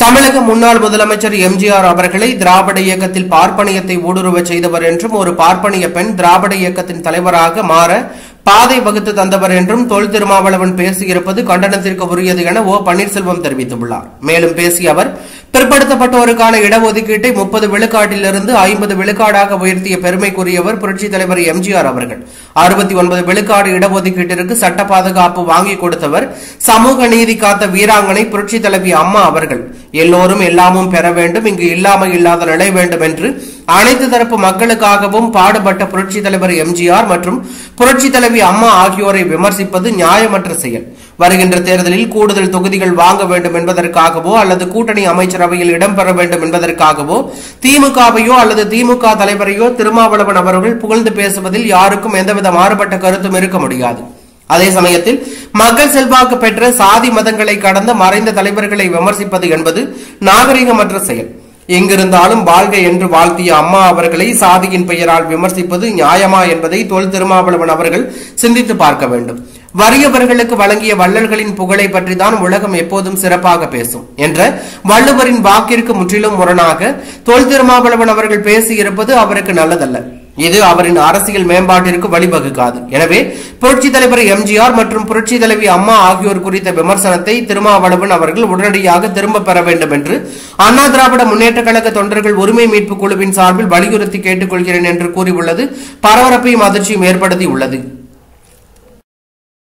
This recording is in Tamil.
தமிழக முன்னாள் முதலமைச்சர் எம்ஜிஆர் அவர்களை திராவிட இயக்கத்தில் பார்ப்பனியத்தை ஊடுருவச் செய்தவர் என்றும் ஒரு பார்ப்பனிய பெண் திராவிட இயக்கத்தின் தலைவராக மாற பாதை வகுத்து தந்தவர் என்றும் தொல் திருமாவளவன் பேசியிருப்பது கண்டனத்திற்கு உரியது என ஓ பன்னீர்செல்வம் தெரிவித்துள்ளார். மேலும் பேசிய அவர், பிற்படுத்தப்பட்டோருக்கான இடஒதுக்கீட்டை 30 விழுக்காட்டிலிருந்து 50 விழுக்காடாக உயர்த்திய பெருமைக்குரியவர் புரட்சித் தலைவர் எம்ஜிஆர் அவர்கள். 69 விழுக்காடு இடஒதுக்கீட்டிற்கு சட்ட பாதுகாப்பு வாங்கிக் கொடுத்தவர் சமூக நீதி காத்த வீராங்கனை புரட்சித் தலைவி அம்மா அவர்கள். எல்லோரும் எல்லாமும் பெற வேண்டும், இங்கு இல்லாமை இல்லாத நிலை வேண்டும் என்று அனைத்து தரப்பு மக்களுக்காகவும் பாடுபட்ட புரட்சித் தலைவர் எம்ஜிஆர் மற்றும் புரட்சித் தலைவி அம்மா ஆகியோரை விமர்சிப்பது நியாயமற்ற செயல். வருகின்ற தேர்தலில் கூடுதல் தொகுதிகள் வாங்க வேண்டும் என்பதற்காகவோ அல்லது கூட்டணி அமைச்சரவையில் இடம்பெற வேண்டும் என்பதற்காகவோ திமுகவையோ அல்லது திமுக தலைவரையோ திருமாவளவன் அவர்கள் புகழ்ந்து பேசுவதில் யாருக்கும் எந்தவித மாறுபட்ட கருத்தும் இருக்க முடியாது. அதே சமயத்தில் மக்கள் செல்வாக்கு பெற்ற சாதி மதங்களை கடந்த மறைந்த தலைவர்களை விமர்சிப்பது என்பது நாகரிகமற்ற செயல். எங்கிருந்தாலும் வாழ்க என்று வாழ்த்திய அம்மா அவர்களை சாதியின் பெயரால் விமர்சிப்பது நியாயமா என்பதை தொல் திருமாவளவன் அவர்கள் சிந்தித்து பார்க்க வேண்டும். வறியவர்களுக்கு வழங்கிய வள்ளல்களின் புகழை பற்றிதான் உலகம் எப்போதும் சிறப்பாக பேசும் என்ற வள்ளுவரின் வாக்கிற்கு முற்றிலும் முரணாக தொல் திருமாவளவன் அவர்கள் பேசியிருப்பது அவருக்கு நல்லதல்ல. இது அவரின் அரசியல் மேம்பாட்டிற்கு வழிவகுக்காது. எனவே புரட்சித் தலைவர் எம்ஜிஆர் மற்றும் புரட்சி தலைவி அம்மா ஆகியோர் குறித்த விமர்சனத்தை திருமாவளவன் அவர்கள் உடனடியாக திரும்ப பெற வேண்டும் என்று அண்ணா திராவிட முன்னேற்ற கழக தொண்டர்கள் உரிமை மீட்பு குழுவின் சார்பில் வலியுறுத்தி கேட்டுக் கொள்கிறேன் என்று கூறியுள்ளது பரபரப்பையும் அதிர்ச்சியும் ஏற்படுத்தி உள்ளது.